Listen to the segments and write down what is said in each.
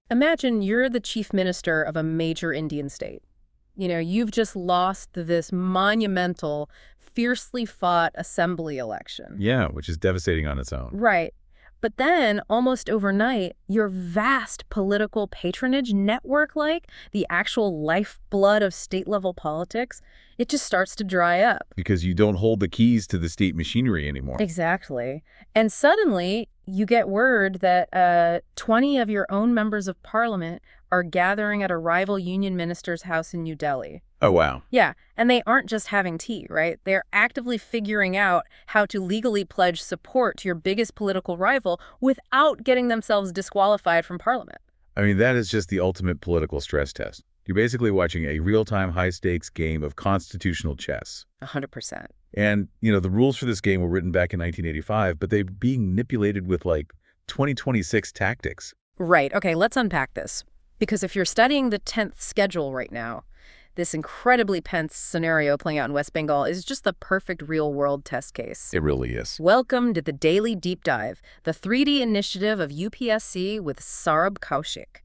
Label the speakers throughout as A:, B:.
A: Imagine you're the chief minister of a major Indian state. You've just lost this monumental, fiercely fought assembly election.
B: Yeah, which is devastating on its own.
A: Right. But then, almost overnight, your vast political patronage network, like the actual lifeblood of state-level politics, it just starts to dry up.
B: Because you don't hold the keys to the state machinery anymore.
A: Exactly. And suddenly, you get word that 20 of your own members of parliament are gathering at a rival union minister's house in New Delhi.
B: Oh, wow.
A: Yeah, and they aren't just having tea, right? They're actively figuring out how to legally pledge support to your biggest political rival without getting themselves disqualified from parliament.
B: I mean, that is just the ultimate political stress test. You're basically watching a real-time, high-stakes game of constitutional chess.
A: 100%.
B: And, the rules for this game were written back in 1985, but they're being manipulated with, 2026 tactics.
A: Right. Okay, let's unpack this. Because if you're studying the 10th schedule right now, this incredibly tense scenario playing out in West Bengal is just the perfect real-world test case.
B: It really is.
A: Welcome to the Daily Deep Dive, the 3D initiative of UPSC with Saurabh Kaushik.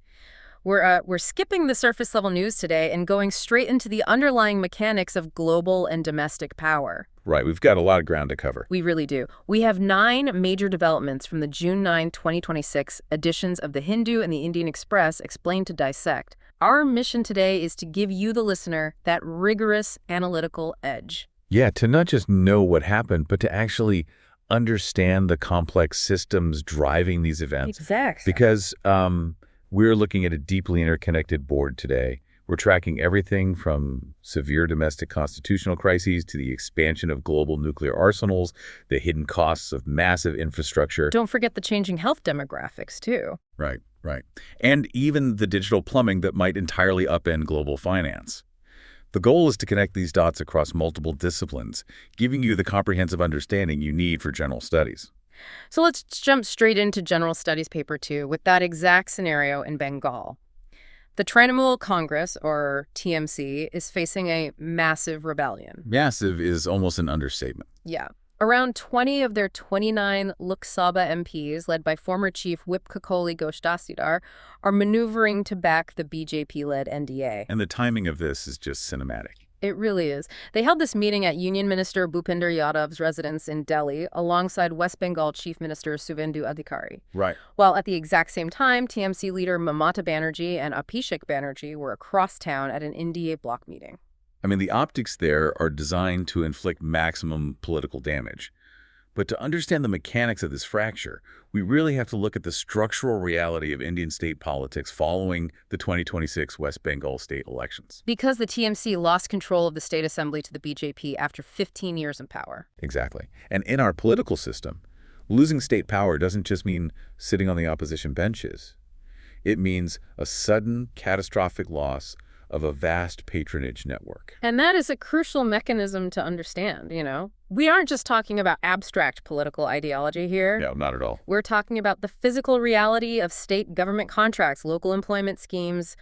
A: We're skipping the surface-level news today and going straight into the underlying mechanics of global and domestic power.
B: Right, we've got a lot of ground to cover.
A: We really do. We have 9 major developments from the June 9, 2026 editions of The Hindu and the Indian Express explained to dissect. Our mission today is to give you, the listener, that rigorous analytical edge.
B: Yeah, to not just know what happened, but to actually understand the complex systems driving these events.
A: Exactly.
B: Because we're looking at a deeply interconnected board today. We're tracking everything from severe domestic constitutional crises to the expansion of global nuclear arsenals, the hidden costs of massive infrastructure.
A: Don't forget the changing health demographics, too.
B: Right. And even the digital plumbing that might entirely upend global finance. The goal is to connect these dots across multiple disciplines, giving you the comprehensive understanding you need for general studies.
A: So let's jump straight into General Studies Paper 2 with that exact scenario in Bengal. The Trinamool Congress, or TMC, is facing a massive rebellion.
B: Massive is almost an understatement.
A: Yeah. Around 20 of their 29 Lok Sabha MPs, led by former Chief Whip Kakoli Ghosh Dasidar, are maneuvering to back the BJP-led NDA.
B: And the timing of this is just cinematic.
A: It really is. They held this meeting at Union Minister Bhupinder Yadav's residence in Delhi alongside West Bengal Chief Minister Suvendu Adhikari.
B: Right.
A: While at the exact same time, TMC leader Mamata Banerjee and Abhishek Banerjee were across town at an NDA bloc meeting.
B: I mean, the optics there are designed to inflict maximum political damage. But to understand the mechanics of this fracture, we really have to look at the structural reality of Indian state politics following the 2026 West Bengal state elections.
A: Because the TMC lost control of the state assembly to the BJP after 15 years in power.
B: Exactly. And in our political system, losing state power doesn't just mean sitting on the opposition benches. It means a sudden, catastrophic loss of a vast patronage network.
A: And that is a crucial mechanism to understand, We aren't just talking about abstract political ideology here.
B: No, not at all.
A: We're talking about the physical reality of state government contracts, local employment schemes,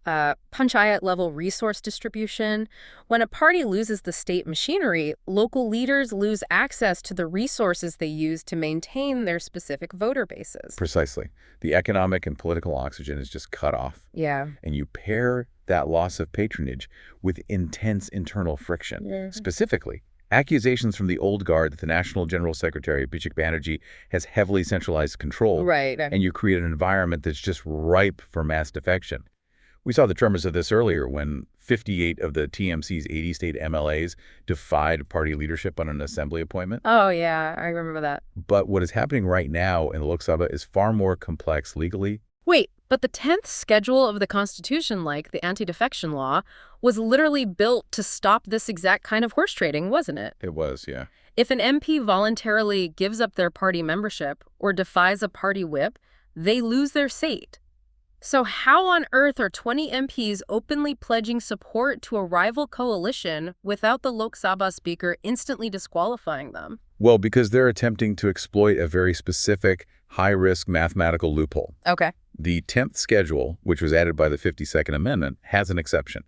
A: panchayat-level resource distribution. When a party loses the state machinery, local leaders lose access to the resources they use to maintain their specific voter bases.
B: Precisely. The economic and political oxygen is just cut off.
A: Yeah.
B: And you pair that loss of patronage with intense internal friction.
A: Yeah.
B: Specifically, accusations from the old guard that the National General Secretary, Abhishek Banerjee, has heavily centralized control.
A: Right.
B: And you create an environment that's just ripe for mass defection. We saw the tremors of this earlier when 58 of the TMC's 80 state MLAs defied party leadership on an assembly appointment.
A: Oh, yeah, I remember that.
B: But what is happening right now in the Lok Sabha is far more complex legally.
A: Wait, but the 10th schedule of the Constitution, like the anti-defection law, was literally built to stop this exact kind of horse trading, wasn't it?
B: It was, yeah.
A: If an MP voluntarily gives up their party membership or defies a party whip, they lose their seat. So how on earth are 20 MPs openly pledging support to a rival coalition without the Lok Sabha Speaker instantly disqualifying them?
B: Well, because they're attempting to exploit a very specific, high-risk mathematical loophole.
A: Okay.
B: The 10th schedule, which was added by the 52nd Amendment, has an exception.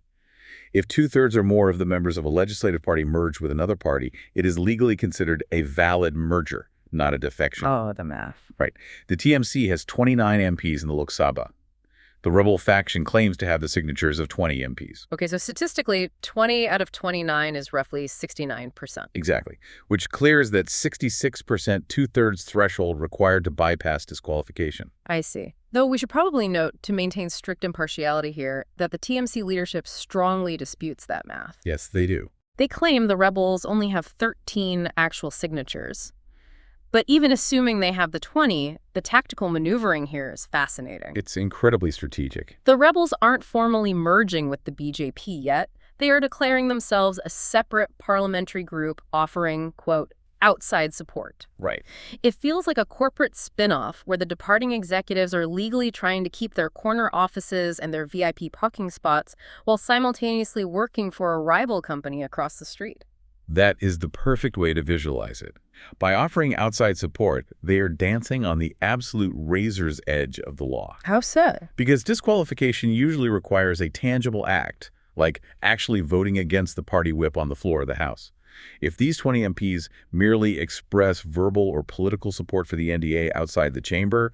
B: If 2/3 or more of the members of a legislative party merge with another party, it is legally considered a valid merger, not a defection.
A: Oh, the math.
B: Right. The TMC has 29 MPs in the Lok Sabha. The rebel faction claims to have the signatures of 20 MPs.
A: Okay, so statistically, 20 out of 29 is roughly 69%.
B: Exactly, which clears that 66% two-thirds threshold required to bypass disqualification.
A: I see. Though we should probably note, to maintain strict impartiality here, that the TMC leadership strongly disputes that math.
B: Yes, they do.
A: They claim the rebels only have 13 actual signatures. But even assuming they have the 20, the tactical maneuvering here is fascinating.
B: It's incredibly strategic.
A: The rebels aren't formally merging with the BJP yet. They are declaring themselves a separate parliamentary group offering, quote, outside support.
B: Right.
A: It feels like a corporate spin-off where the departing executives are legally trying to keep their corner offices and their VIP parking spots while simultaneously working for a rival company across the street.
B: That is the perfect way to visualize it. By offering outside support, they are dancing on the absolute razor's edge of the law.
A: How so?
B: Because disqualification usually requires a tangible act, like actually voting against the party whip on the floor of the House. If these 20 MPs merely express verbal or political support for the NDA outside the chamber,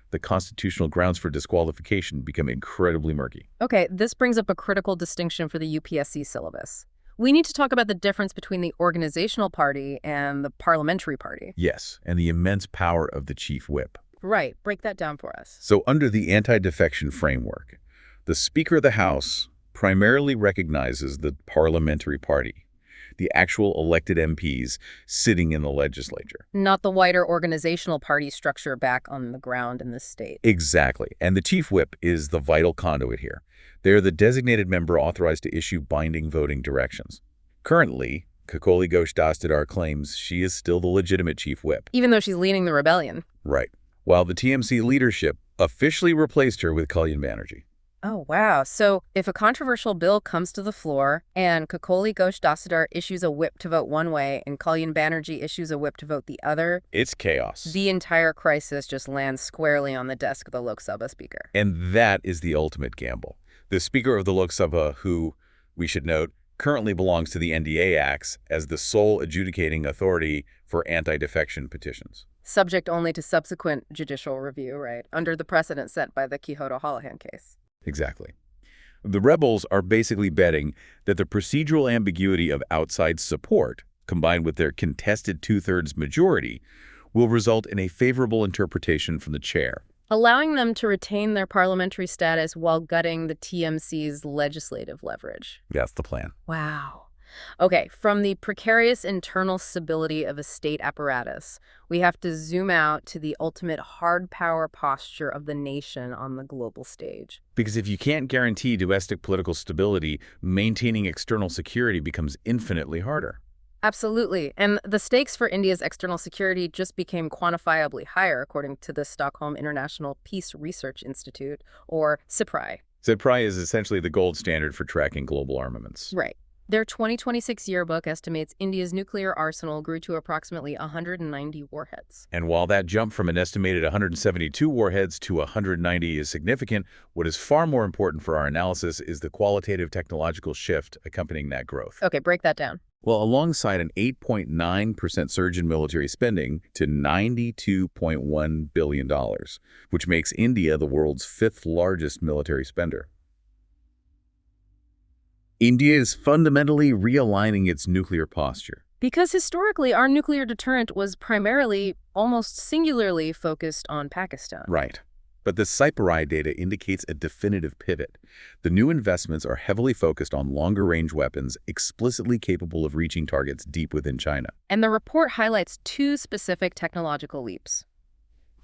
B: the constitutional grounds for disqualification become incredibly murky.
A: Okay, this brings up a critical distinction for the UPSC syllabus. We need to talk about the difference between the organizational party and the parliamentary party.
B: Yes, and the immense power of the chief whip.
A: Right. Break that down for us.
B: So under the anti-defection framework, the Speaker of the House primarily recognizes the parliamentary party, the actual elected MPs sitting in the legislature.
A: Not the wider organizational party structure back on the ground in the state.
B: Exactly. And the chief whip is the vital conduit here. They're the designated member authorized to issue binding voting directions. Currently, Kakoli Ghosh Dastidar claims she is still the legitimate chief whip.
A: Even though she's leading the rebellion.
B: Right. While the TMC leadership officially replaced her with Kalyan Banerjee.
A: Oh, wow. So if a controversial bill comes to the floor and Kakoli Ghosh Dastidar issues a whip to vote one way and Kalyan Banerjee issues a whip to vote the other,
B: it's chaos.
A: The entire crisis just lands squarely on the desk of the Lok Sabha Speaker.
B: And that is the ultimate gamble. The Speaker of the Lok Sabha, who, we should note, currently belongs to the NDA, acts as the sole adjudicating authority for anti-defection petitions.
A: Subject only to subsequent judicial review, right? Under the precedent set by the Quixote Holohan case.
B: Exactly. The rebels are basically betting that the procedural ambiguity of outside support, combined with their contested two-thirds majority, will result in a favorable interpretation from the chair,
A: allowing them to retain their parliamentary status while gutting the TMC's legislative leverage.
B: That's the plan.
A: Wow. Okay, from the precarious internal stability of a state apparatus, we have to zoom out to the ultimate hard power posture of the nation on the global stage.
B: Because if you can't guarantee domestic political stability, maintaining external security becomes infinitely harder.
A: Absolutely. And the stakes for India's external security just became quantifiably higher, according to the Stockholm International Peace Research Institute, or SIPRI.
B: SIPRI is essentially the gold standard for tracking global armaments.
A: Right. Their 2026 yearbook estimates India's nuclear arsenal grew to approximately 190 warheads.
B: And while that jump from an estimated 172 warheads to 190 is significant, what is far more important for our analysis is the qualitative technological shift accompanying that growth.
A: Okay, break that down.
B: Well, alongside an 8.9% surge in military spending to $92.1 billion, which makes India the world's fifth largest military spender. India is fundamentally realigning its nuclear posture.
A: Because historically, our nuclear deterrent was primarily, almost singularly, focused on Pakistan.
B: Right. But the SIPRI data indicates a definitive pivot. The new investments are heavily focused on longer-range weapons explicitly capable of reaching targets deep within China.
A: And the report highlights two specific technological leaps: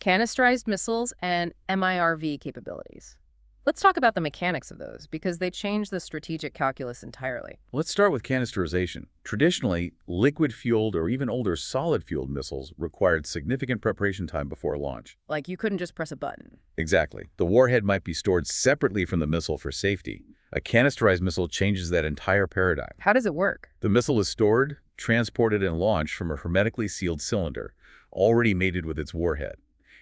A: canisterized missiles and MIRV capabilities. Let's talk about the mechanics of those, because they change the strategic calculus entirely.
B: Let's start with canisterization. Traditionally, liquid-fueled or even older solid-fueled missiles required significant preparation time before launch.
A: Like you couldn't just press a button.
B: Exactly. The warhead might be stored separately from the missile for safety. A canisterized missile changes that entire paradigm.
A: How does it work?
B: The missile is stored, transported, and launched from a hermetically sealed cylinder, already mated with its warhead.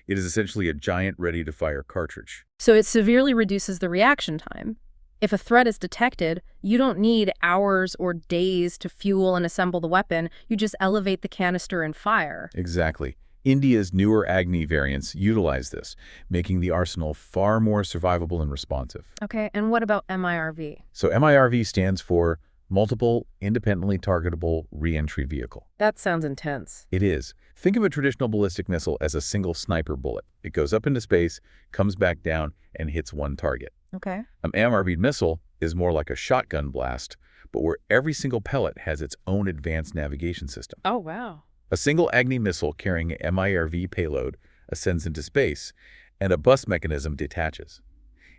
B: It is essentially a giant ready-to-fire cartridge.
A: So it severely reduces the reaction time. If a threat is detected, you don't need hours or days to fuel and assemble the weapon. You just elevate the canister and fire.
B: Exactly. India's newer Agni variants utilize this, making the arsenal far more survivable and responsive.
A: Okay, and what about MIRV?
B: So MIRV stands for Multiple Independently Targetable Reentry Vehicle.
A: That sounds intense.
B: It is. Think of a traditional ballistic missile as a single sniper bullet. It goes up into space, comes back down, and hits one target.
A: Okay.
B: An MIRV missile is more like a shotgun blast, but where every single pellet has its own advanced navigation system.
A: Oh, wow.
B: A single Agni missile carrying an MIRV payload ascends into space, and a bus mechanism detaches.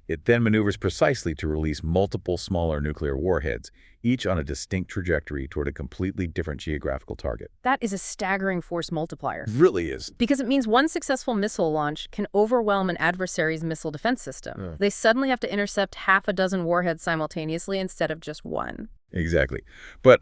B: It then maneuvers precisely to release multiple smaller nuclear warheads, each on a distinct trajectory toward a completely different geographical target.
A: That is a staggering force multiplier.
B: Really is.
A: Because it means one successful missile launch can overwhelm an adversary's missile defense system. They suddenly have to intercept half a dozen warheads simultaneously instead of just one.
B: Exactly. But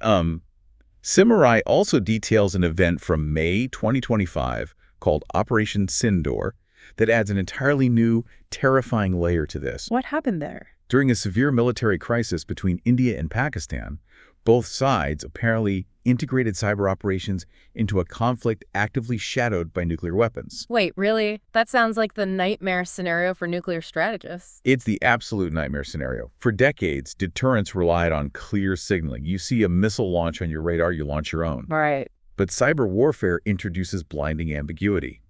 B: Samurai also details an event from May 2025 called Operation Sindoor that adds an entirely new, terrifying layer to this.
A: What happened there?
B: During a severe military crisis between India and Pakistan, both sides apparently integrated cyber operations into a conflict actively shadowed by nuclear weapons.
A: Wait, really? That sounds like the nightmare scenario for nuclear strategists.
B: It's the absolute nightmare scenario. For decades, deterrence relied on clear signaling. You see a missile launch on your radar, you launch your own.
A: Right.
B: But cyber warfare introduces blinding ambiguity.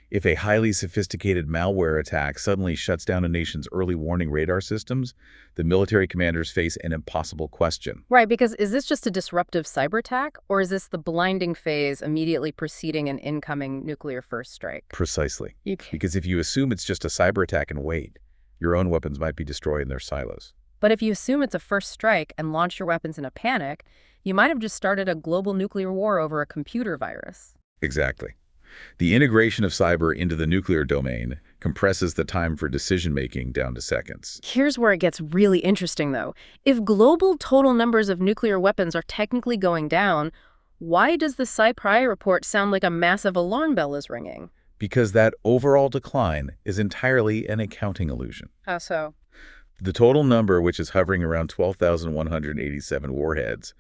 B: If a highly sophisticated malware attack suddenly shuts down a nation's early warning radar systems, the military commanders face an impossible question.
A: Right, because is this just a disruptive cyber attack, or is this the blinding phase immediately preceding an incoming nuclear first strike?
B: Precisely. Because if you assume it's just a cyber attack and wait, your own weapons might be destroyed in their silos.
A: But if you assume it's a first strike and launch your weapons in a panic, you might have just started a global nuclear war over a computer virus.
B: Exactly. The integration of cyber into the nuclear domain compresses the time for decision-making down to seconds.
A: Here's where it gets really interesting, though. If global total numbers of nuclear weapons are technically going down, why does the SciPri report sound like a massive alarm bell is ringing?
B: Because that overall decline is entirely an accounting illusion.
A: How so?
B: The total number, which is hovering around 12,187 warheads,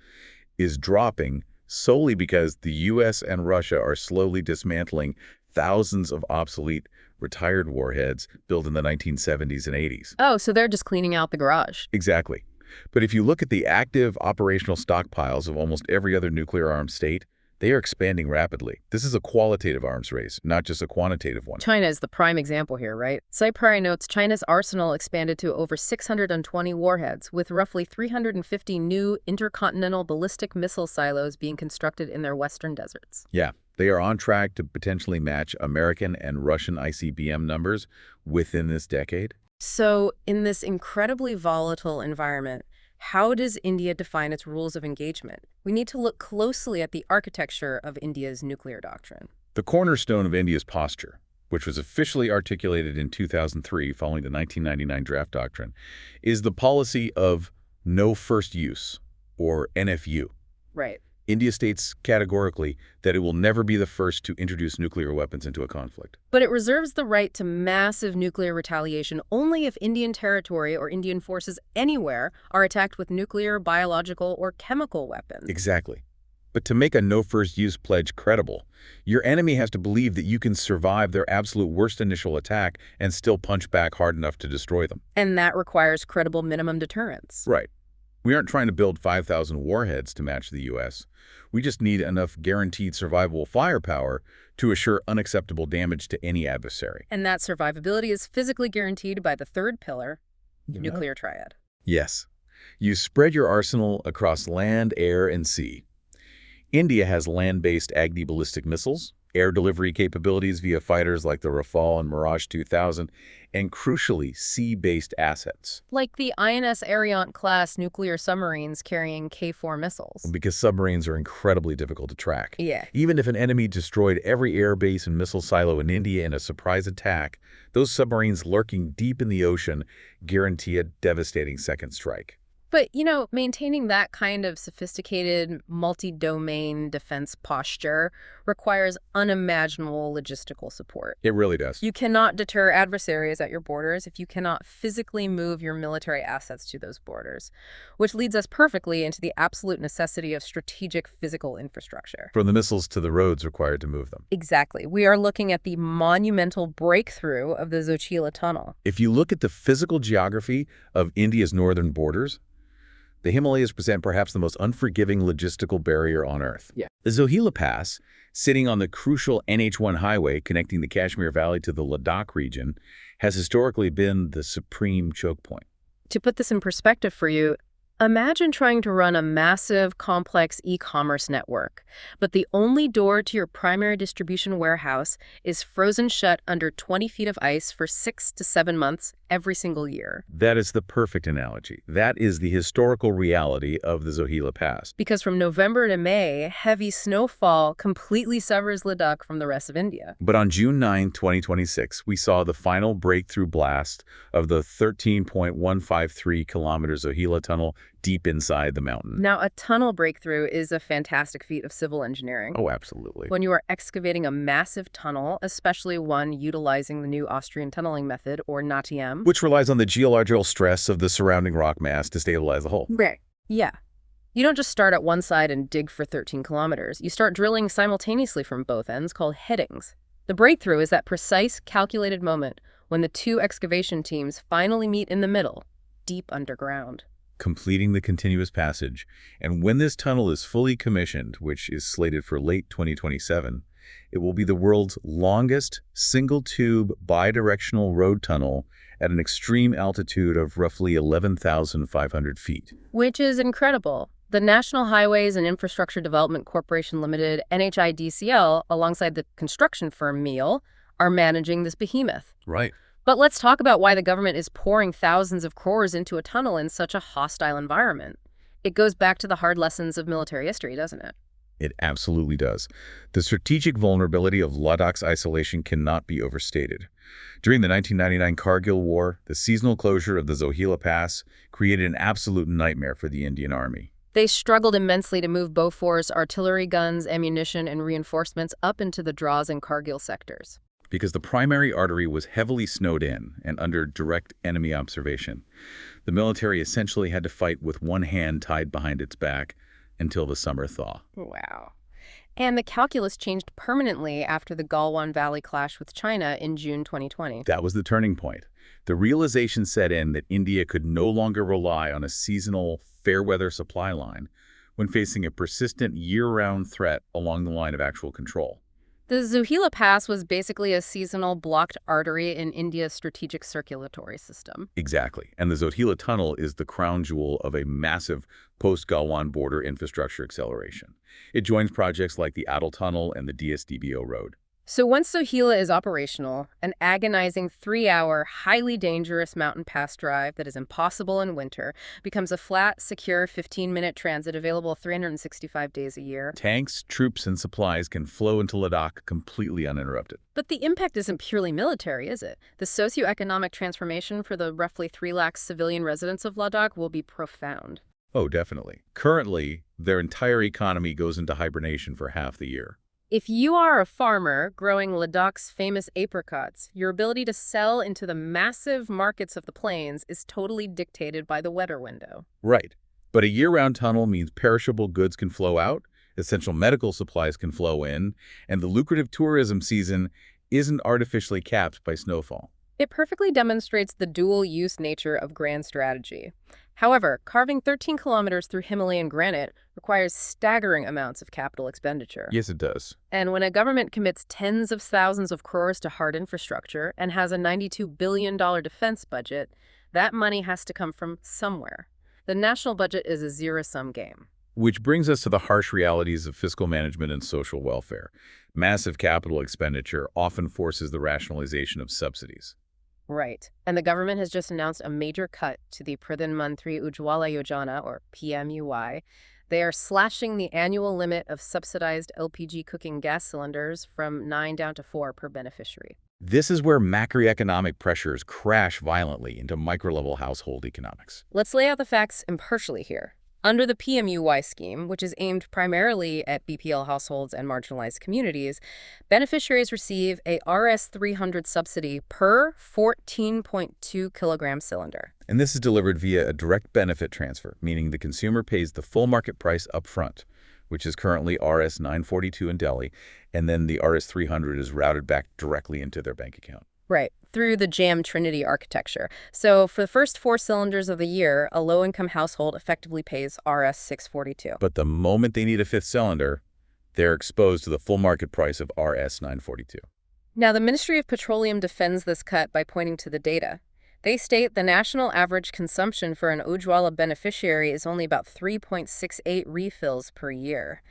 B: is dropping solely because the U.S. and Russia are slowly dismantling thousands of obsolete, retired warheads built in the 1970s and 80s.
A: Oh, so they're just cleaning out the garage.
B: Exactly. But if you look at the active operational stockpiles of almost every other nuclear-armed state, they are expanding rapidly. This is a qualitative arms race, not just a quantitative one.
A: China is the prime example here, right? SciPri notes China's arsenal expanded to over 620 warheads, with roughly 350 new intercontinental ballistic missile silos being constructed in their western deserts.
B: Yeah, they are on track to potentially match American and Russian ICBM numbers within this decade.
A: So, in this incredibly volatile environment, how does India define its rules of engagement? We need to look closely at the architecture of India's nuclear doctrine.
B: The cornerstone of India's posture, which was officially articulated in 2003 following the 1999 draft doctrine, is the policy of no first use, or NFU.
A: Right.
B: India states categorically that it will never be the first to introduce nuclear weapons into a conflict.
A: But it reserves the right to massive nuclear retaliation only if Indian territory or Indian forces anywhere are attacked with nuclear, biological, or chemical weapons.
B: Exactly. But to make a no-first-use pledge credible, your enemy has to believe that you can survive their absolute worst initial attack and still punch back hard enough to destroy them.
A: And that requires credible minimum deterrence.
B: Right. We aren't trying to build 5,000 warheads to match the U.S. We just need enough guaranteed survivable firepower to assure unacceptable damage to any adversary.
A: And that survivability is physically guaranteed by the third pillar, nuclear triad.
B: Yes. You spread your arsenal across land, air, and sea. India has land-based Agni ballistic missiles, air delivery capabilities via fighters like the Rafale and Mirage 2000, and crucially, sea-based assets.
A: Like the INS Ariant-class nuclear submarines carrying K-4 missiles.
B: Because submarines are incredibly difficult to track.
A: Yeah.
B: Even if an enemy destroyed every air base and missile silo in India in a surprise attack, those submarines lurking deep in the ocean guarantee a devastating second strike.
A: But, maintaining that kind of sophisticated, multi-domain defense posture requires unimaginable logistical support.
B: It really does.
A: You cannot deter adversaries at your borders if you cannot physically move your military assets to those borders, which leads us perfectly into the absolute necessity of strategic physical infrastructure.
B: From the missiles to the roads required to move them.
A: Exactly. We are looking at the monumental breakthrough of the Zochila Tunnel.
B: If you look at the physical geography of India's northern borders, the Himalayas present perhaps the most unforgiving logistical barrier on Earth.
A: Yeah.
B: The Zohila Pass, sitting on the crucial NH1 highway connecting the Kashmir Valley to the Ladakh region, has historically been the supreme choke point.
A: To put this in perspective for you, imagine trying to run a massive, complex e-commerce network, but the only door to your primary distribution warehouse is frozen shut under 20 feet of ice for 6 to 7 months every single year.
B: That is the perfect analogy. That is the historical reality of the Zohila Pass.
A: Because from November to May, heavy snowfall completely severs Ladakh from the rest of India.
B: But on June 9, 2026, we saw the final breakthrough blast of the 13.153-kilometer Zohila Tunnel deep inside the mountain.
A: Now, a tunnel breakthrough is a fantastic feat of civil engineering.
B: Oh, absolutely.
A: When you are excavating a massive tunnel, especially one utilizing the new Austrian tunneling method, or NATIM.
B: Which relies on the geological stress of the surrounding rock mass to stabilize the hole.
A: Right. Yeah. You don't just start at one side and dig for 13 kilometers. You start drilling simultaneously from both ends, called headings. The breakthrough is that precise, calculated moment when the two excavation teams finally meet in the middle, deep underground.
B: Completing the continuous passage. And when this tunnel is fully commissioned, which is slated for late 2027, it will be the world's longest single-tube bidirectional road tunnel at an extreme altitude of roughly 11,500 feet.
A: Which is incredible. The National Highways and Infrastructure Development Corporation Limited, NHIDCL, alongside the construction firm MEAL, are managing this behemoth.
B: Right.
A: But let's talk about why the government is pouring thousands of crores into a tunnel in such a hostile environment. It goes back to the hard lessons of military history, doesn't it?
B: It absolutely does. The strategic vulnerability of Ladakh's isolation cannot be overstated. During the 1999 Kargil War, the seasonal closure of the Zohila Pass created an absolute nightmare for the Indian Army.
A: They struggled immensely to move Bofors, artillery guns, ammunition, and reinforcements up into the Dras and Kargil sectors.
B: Because the primary artery was heavily snowed in and under direct enemy observation. The military essentially had to fight with one hand tied behind its back until the summer thaw.
A: Wow. And the calculus changed permanently after the Galwan Valley clash with China in June 2020.
B: That was the turning point. The realization set in that India could no longer rely on a seasonal, fair-weather supply line when facing a persistent year-round threat along the line of actual control.
A: The Zohila Pass was basically a seasonal blocked artery in India's strategic circulatory system.
B: Exactly. And the Zohila Tunnel is the crown jewel of a massive post-Galwan border infrastructure acceleration. It joins projects like the Aadhaar Tunnel and the DSDBO Road.
A: So once Zohila is operational, an agonizing 3-hour, highly dangerous mountain pass drive that is impossible in winter becomes a flat, secure 15-minute transit available 365 days a year.
B: Tanks, troops, and supplies can flow into Ladakh completely uninterrupted.
A: But the impact isn't purely military, is it? The socioeconomic transformation for the roughly 3 lakh civilian residents of Ladakh will be profound.
B: Oh, definitely. Currently, their entire economy goes into hibernation for half the year.
A: If you are a farmer growing Ladakh's famous apricots, your ability to sell into the massive markets of the plains is totally dictated by the weather window.
B: Right. But a year-round tunnel means perishable goods can flow out, essential medical supplies can flow in, and the lucrative tourism season isn't artificially capped by snowfall.
A: It perfectly demonstrates the dual-use nature of grand strategy. However, carving 13 kilometers through Himalayan granite requires staggering amounts of capital expenditure.
B: Yes, it does.
A: And when a government commits tens of thousands of crores to hard infrastructure and has a $92 billion defense budget, that money has to come from somewhere. The national budget is a zero-sum game.
B: Which brings us to the harsh realities of fiscal management and social welfare. Massive capital expenditure often forces the rationalization of subsidies.
A: Right. And the government has just announced a major cut to the Pradhan Mantri Ujjwala Yojana, or PMUY. They are slashing the annual limit of subsidized LPG cooking gas cylinders from 9 down to 4 per beneficiary.
B: This is where macroeconomic pressures crash violently into micro-level household economics.
A: Let's lay out the facts impartially here. Under the PMUY scheme, which is aimed primarily at BPL households and marginalized communities, beneficiaries receive a Rs 300 subsidy per 14.2 kilogram cylinder.
B: And this is delivered via a direct benefit transfer, meaning the consumer pays the full market price up front, which is currently Rs 942 in Delhi, and then the Rs 300 is routed back directly into their bank account.
A: Right, through the Jam Trinity architecture. So for the first 4 cylinders of the year, a low-income household effectively pays Rs 642.
B: But the moment they need a 5th cylinder, they're exposed to the full market price of Rs 942.
A: Now, the Ministry of Petroleum defends this cut by pointing to the data. They state the national average consumption for an Ujjwala beneficiary is only about 3.68 refills per year.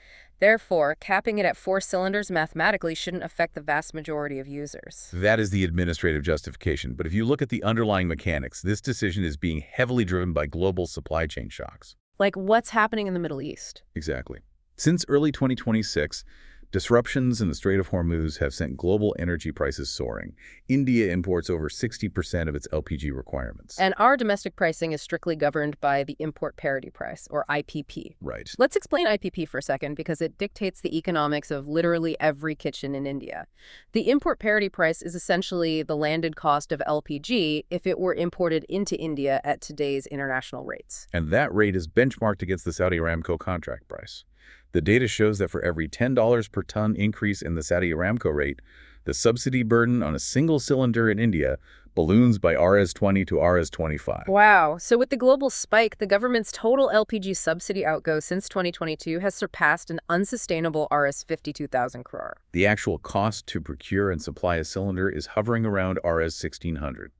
A: Therefore, capping it at 4 cylinders mathematically shouldn't affect the vast majority of users.
B: That is the administrative justification. But if you look at the underlying mechanics, this decision is being heavily driven by global supply chain shocks.
A: Like what's happening in the Middle East?
B: Exactly. Since early 2026, disruptions in the Strait of Hormuz have sent global energy prices soaring. India imports over 60% of its LPG requirements.
A: And our domestic pricing is strictly governed by the import parity price, or IPP.
B: Right.
A: Let's explain IPP for a second because it dictates the economics of literally every kitchen in India. The import parity price is essentially the landed cost of LPG if it were imported into India at today's international rates.
B: And that rate is benchmarked against the Saudi Aramco contract price. The data shows that for every $10 per ton increase in the Saudi Aramco rate, the subsidy burden on a single cylinder in India balloons by Rs 20 to Rs 25.
A: Wow. So with the global spike, the government's total LPG subsidy outgo since 2022 has surpassed an unsustainable Rs 52,000 crore.
B: The actual cost to procure and supply a cylinder is hovering around Rs 1,600.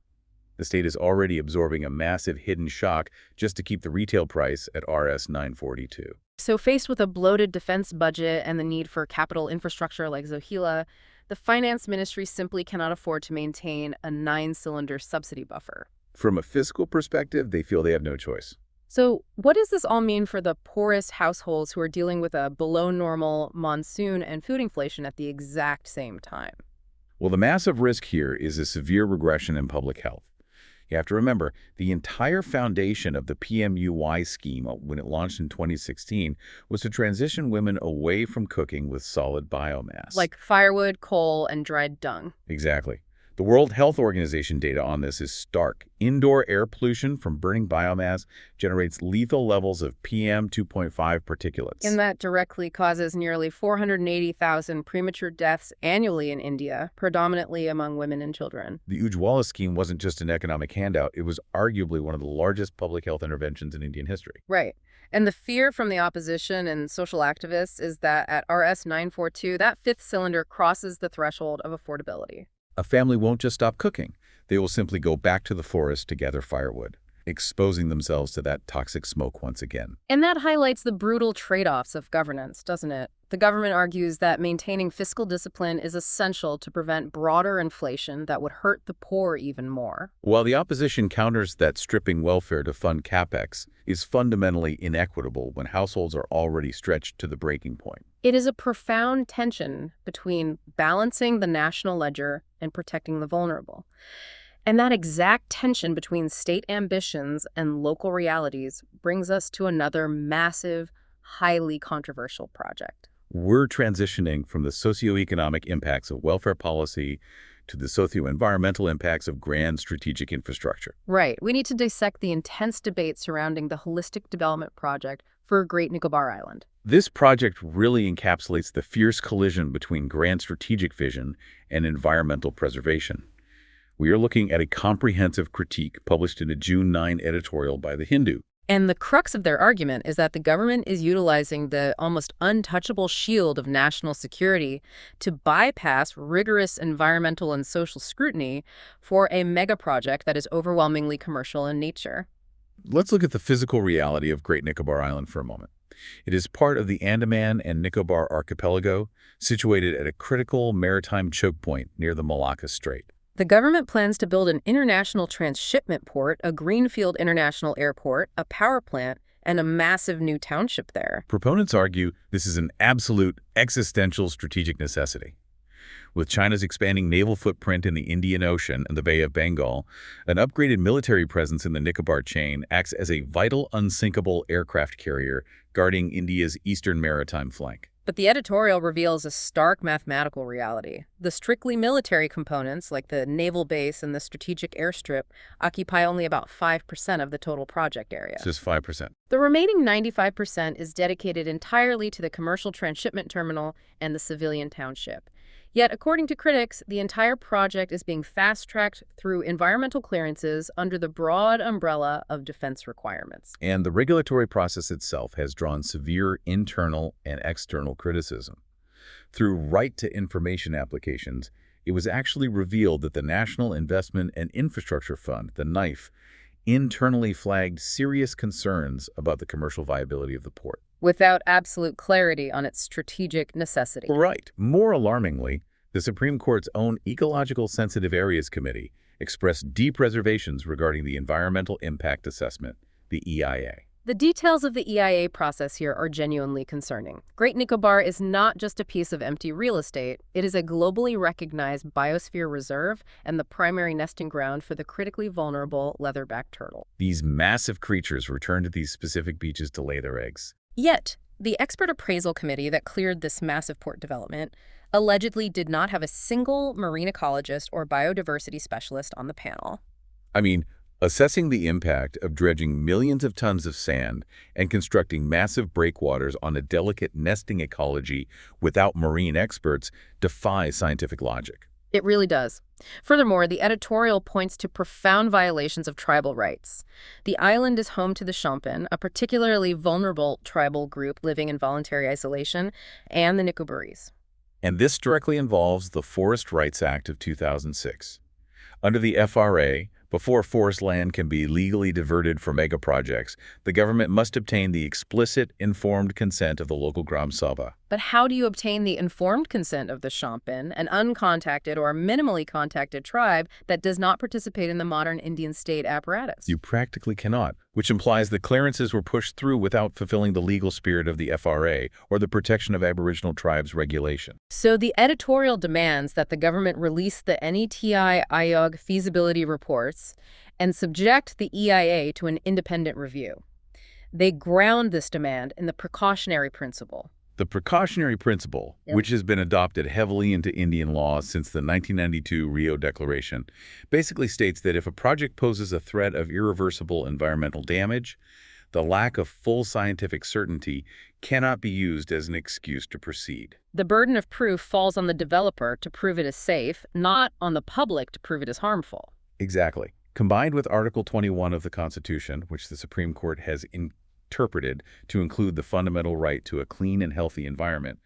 B: The state is already absorbing a massive hidden shock just to keep the retail price at Rs 942.
A: So faced with a bloated defense budget and the need for capital infrastructure like Zohila, the finance ministry simply cannot afford to maintain a 9-cylinder subsidy buffer.
B: From a fiscal perspective, they feel they have no choice.
A: So what does this all mean for the poorest households who are dealing with a below-normal monsoon and food inflation at the exact same time?
B: Well, the massive risk here is a severe regression in public health. You have to remember, the entire foundation of the PMUY scheme when it launched in 2016 was to transition women away from cooking with solid biomass.
A: Like firewood, coal, and dried dung.
B: Exactly. The World Health Organization data on this is stark. Indoor air pollution from burning biomass generates lethal levels of PM 2.5 particulates.
A: And that directly causes nearly 480,000 premature deaths annually in India, predominantly among women and children.
B: The Ujjwala scheme wasn't just an economic handout. It was arguably one of the largest public health interventions in Indian history.
A: Right. And the fear from the opposition and social activists is that at Rs 942, that 5th cylinder crosses the threshold of affordability.
B: A family won't just stop cooking. They will simply go back to the forest to gather firewood, exposing themselves to that toxic smoke once again.
A: And that highlights the brutal trade-offs of governance, doesn't it? The government argues that maintaining fiscal discipline is essential to prevent broader inflation that would hurt the poor even more.
B: While the opposition counters that stripping welfare to fund capex is fundamentally inequitable when households are already stretched to the breaking point.
A: It is a profound tension between balancing the national ledger and protecting the vulnerable. And that exact tension between state ambitions and local realities brings us to another massive, highly controversial project.
B: We're transitioning from the socioeconomic impacts of welfare policy to the socio-environmental impacts of grand strategic infrastructure.
A: Right. We need to dissect the intense debate surrounding the holistic development project for Great Nicobar Island.
B: This project really encapsulates the fierce collision between grand strategic vision and environmental preservation. We are looking at a comprehensive critique published in a June 9 editorial by The Hindu.
A: And the crux of their argument is that the government is utilizing the almost untouchable shield of national security to bypass rigorous environmental and social scrutiny for a mega project that is overwhelmingly commercial in nature.
B: Let's look at the physical reality of Great Nicobar Island for a moment. It is part of the Andaman and Nicobar archipelago, situated at a critical maritime choke point near the Malacca Strait.
A: The government plans to build an international transshipment port, a greenfield international airport, a power plant, and a massive new township there.
B: Proponents argue this is an absolute existential strategic necessity. With China's expanding naval footprint in the Indian Ocean and the Bay of Bengal, an upgraded military presence in the Nicobar chain acts as a vital, unsinkable aircraft carrier guarding India's eastern maritime flank.
A: But the editorial reveals a stark mathematical reality. The strictly military components, like the naval base and the strategic airstrip, occupy only about 5% of the total project area.
B: It's just 5%.
A: The remaining 95% is dedicated entirely to the commercial transshipment terminal and the civilian township. Yet, according to critics, the entire project is being fast-tracked through environmental clearances under the broad umbrella of defense requirements.
B: And the regulatory process itself has drawn severe internal and external criticism. Through right-to-information applications, it was actually revealed that the National Investment and Infrastructure Fund, the NIFE, internally flagged serious concerns about the commercial viability of the port.
A: Without absolute clarity on its strategic necessity.
B: Right. More alarmingly, the Supreme Court's own Ecological Sensitive Areas Committee expressed deep reservations regarding the Environmental Impact Assessment, the EIA.
A: The details of the EIA process here are genuinely concerning. Great Nicobar is not just a piece of empty real estate. It is a globally recognized biosphere reserve and the primary nesting ground for the critically vulnerable leatherback turtle.
B: These massive creatures return to these specific beaches to lay their eggs.
A: Yet, the expert appraisal committee that cleared this massive port development allegedly did not have a single marine ecologist or biodiversity specialist on the panel.
B: I mean, assessing the impact of dredging millions of tons of sand and constructing massive breakwaters on a delicate nesting ecology without marine experts defies scientific logic.
A: It really does. Furthermore, the editorial points to profound violations of tribal rights. The island is home to the Shompen, a particularly vulnerable tribal group living in voluntary isolation, and the Nicobarese.
B: And this directly involves the Forest Rights Act of 2006. Under the FRA, before forest land can be legally diverted for megaprojects, the government must obtain the explicit, informed consent of the local Gram Sabha.
A: But how do you obtain the informed consent of the Shompen, an uncontacted or minimally contacted tribe that does not participate in the modern Indian state apparatus?
B: You practically cannot, which implies that clearances were pushed through without fulfilling the legal spirit of the FRA or the protection of Aboriginal tribes regulation.
A: So the editorial demands that the government release the NETI-IOG feasibility reports and subject the EIA to an independent review. They ground this demand in the precautionary principle.
B: The precautionary principle, which has been adopted heavily into Indian law since the 1992 Rio Declaration, basically states that if a project poses a threat of irreversible environmental damage, the lack of full scientific certainty cannot be used as an excuse to proceed.
A: The burden of proof falls on the developer to prove it is safe, not on the public to prove it is harmful.
B: Exactly. Combined with Article 21 of the Constitution, which the Supreme Court has interpreted to include the fundamental right to a clean and healthy environment,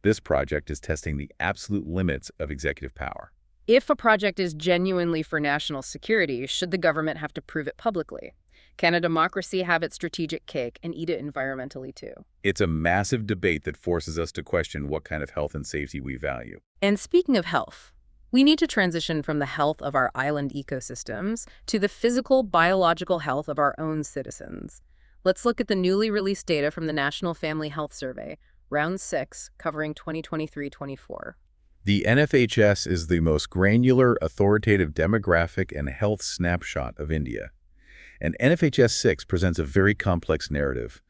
B: this project is testing the absolute limits of executive power.
A: If a project is genuinely for national security, should the government have to prove it publicly? Can a democracy have its strategic cake and eat it environmentally too?
B: It's a massive debate that forces us to question what kind of health and safety we value.
A: And speaking of health, we need to transition from the health of our island ecosystems to the physical, biological health of our own citizens. Let's look at the newly released data from the National Family Health Survey, Round 6, covering 2023-24.
B: The NFHS is the most granular, authoritative demographic and health snapshot of India. And NFHS 6 presents a very complex narrative.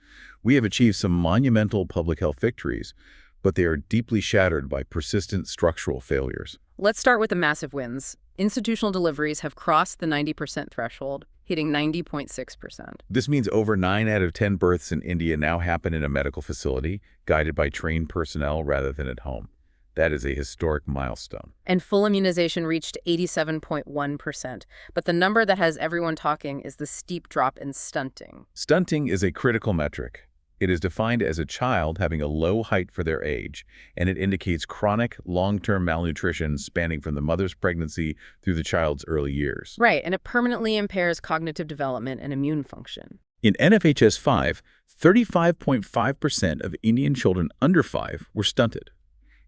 B: We have achieved some monumental public health victories, but they are deeply shattered by persistent structural failures.
A: Let's start with the massive wins. Institutional deliveries have crossed the 90% threshold, hitting 90.6%.
B: This means over 9 out of 10 births in India now happen in a medical facility, guided by trained personnel rather than at home. That is a historic milestone.
A: And full immunization reached 87.1%. But the number that has everyone talking is the steep drop in stunting.
B: Stunting is a critical metric. It is defined as a child having a low height for their age, and it indicates chronic, long-term malnutrition spanning from the mother's pregnancy through the child's early years.
A: Right, and it permanently impairs cognitive development and immune function.
B: In NFHS 5, 35.5% of Indian children under 5 were stunted.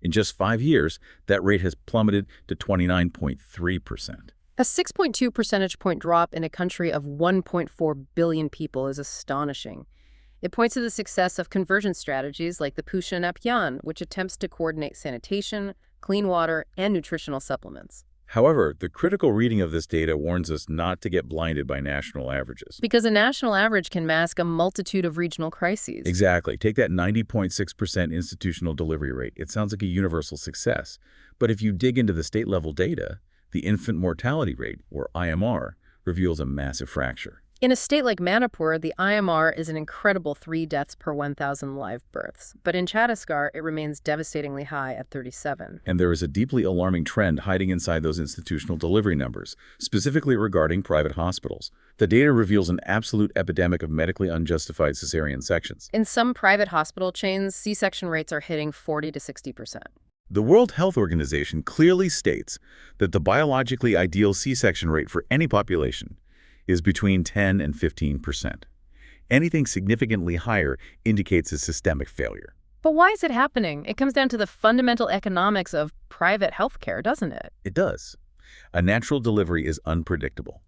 B: In just 5 years, that rate has plummeted to 29.3%.
A: A 6.2 percentage point drop in a country of 1.4 billion people is astonishing. It points to the success of conversion strategies like the Pushan Abhiyan, which attempts to coordinate sanitation, clean water, and nutritional supplements.
B: However, the critical reading of this data warns us not to get blinded by national averages.
A: Because a national average can mask a multitude of regional crises.
B: Exactly. Take that 90.6% institutional delivery rate. It sounds like a universal success. But if you dig into the state-level data, the infant mortality rate, or IMR, reveals a massive fracture.
A: In a state like Manipur, the IMR is an incredible 3 deaths per 1,000 live births. But in Chhattisgarh, it remains devastatingly high at 37.
B: And there is a deeply alarming trend hiding inside those institutional delivery numbers, specifically regarding private hospitals. The data reveals an absolute epidemic of medically unjustified cesarean sections.
A: In some private hospital chains, C-section rates are hitting 40 to 60%.
B: The World Health Organization clearly states that the biologically ideal C-section rate for any population is between 10 and 15%. Anything significantly higher indicates a systemic failure.
A: But why is it happening? It comes down to the fundamental economics of private healthcare, doesn't it?
B: It does. A natural delivery is unpredictable.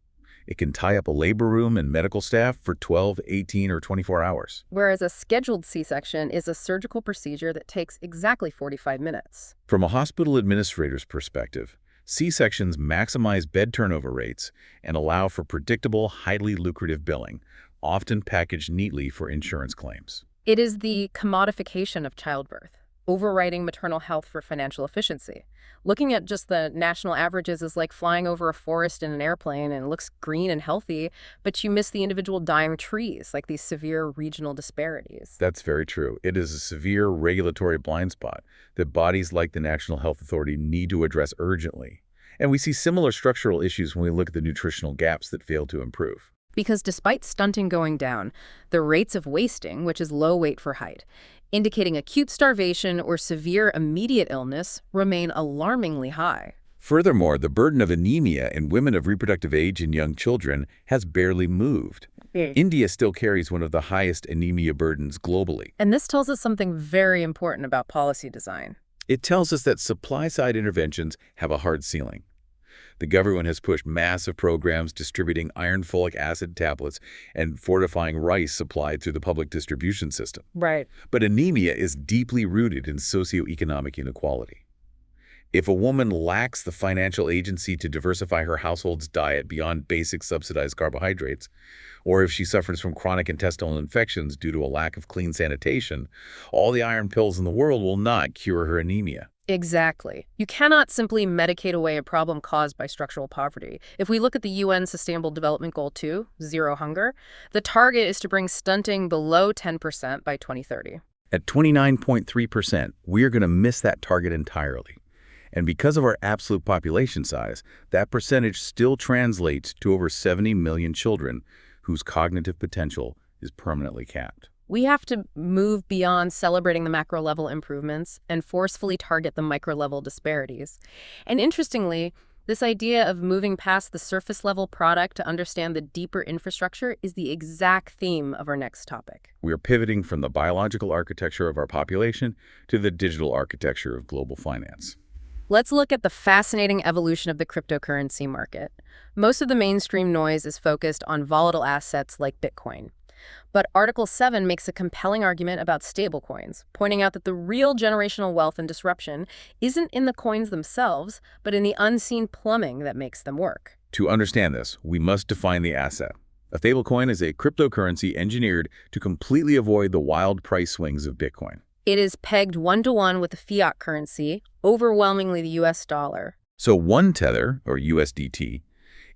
B: It can tie up a labor room and medical staff for 12, 18, or 24 hours.
A: Whereas a scheduled C-section is a surgical procedure that takes exactly 45 minutes.
B: From a hospital administrator's perspective, C-sections maximize bed turnover rates and allow for predictable, highly lucrative billing, often packaged neatly for insurance claims.
A: It is the commodification of childbirth, overriding maternal health for financial efficiency. Looking at just the national averages is like flying over a forest in an airplane and it looks green and healthy, but you miss the individual dying trees, like these severe regional disparities.
B: That's very true. It is a severe regulatory blind spot that bodies like the National Health Authority need to address urgently. And we see similar structural issues when we look at the nutritional gaps that fail to improve.
A: Because despite stunting going down, the rates of wasting, which is low weight for height, indicating acute starvation or severe immediate illness, remain alarmingly high.
B: Furthermore, the burden of anemia in women of reproductive age and young children has barely moved. India still carries one of the highest anemia burdens globally.
A: And this tells us something very important about policy design.
B: It tells us that supply-side interventions have a hard ceiling. The government has pushed massive programs distributing iron folic acid tablets and fortifying rice supplied through the public distribution system.
A: Right.
B: But anemia is deeply rooted in socioeconomic inequality. If a woman lacks the financial agency to diversify her household's diet beyond basic subsidized carbohydrates, or if she suffers from chronic intestinal infections due to a lack of clean sanitation, all the iron pills in the world will not cure her anemia.
A: Exactly. You cannot simply medicate away a problem caused by structural poverty. If we look at the UN Sustainable Development Goal 2, zero hunger, the target is to bring stunting below 10% by 2030.
B: At 29.3%, we are going to miss that target entirely. And because of our absolute population size, that percentage still translates to over 70 million children whose cognitive potential is permanently capped.
A: We have to move beyond celebrating the macro-level improvements and forcefully target the micro-level disparities. And interestingly, this idea of moving past the surface-level product to understand the deeper infrastructure is the exact theme of our next topic.
B: We are pivoting from the biological architecture of our population to the digital architecture of global finance.
A: Let's look at the fascinating evolution of the cryptocurrency market. Most of the mainstream noise is focused on volatile assets like Bitcoin. But Article 7 makes a compelling argument about stablecoins, pointing out that the real generational wealth and disruption isn't in the coins themselves, but in the unseen plumbing that makes them work.
B: To understand this, we must define the asset. A stablecoin is a cryptocurrency engineered to completely avoid the wild price swings of Bitcoin.
A: It is pegged one-to-one with the fiat currency, overwhelmingly the US dollar.
B: So one tether, or USDT,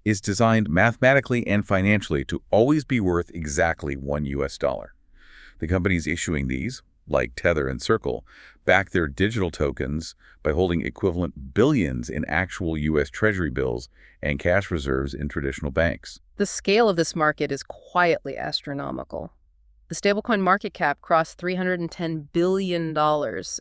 B: is designed mathematically and financially to always be worth exactly $1. The companies issuing these, like Tether and Circle, back their digital tokens by holding equivalent billions in actual U.S. Treasury bills and cash reserves in traditional banks.
A: The scale of this market is quietly astronomical. The stablecoin market cap crossed $310 billion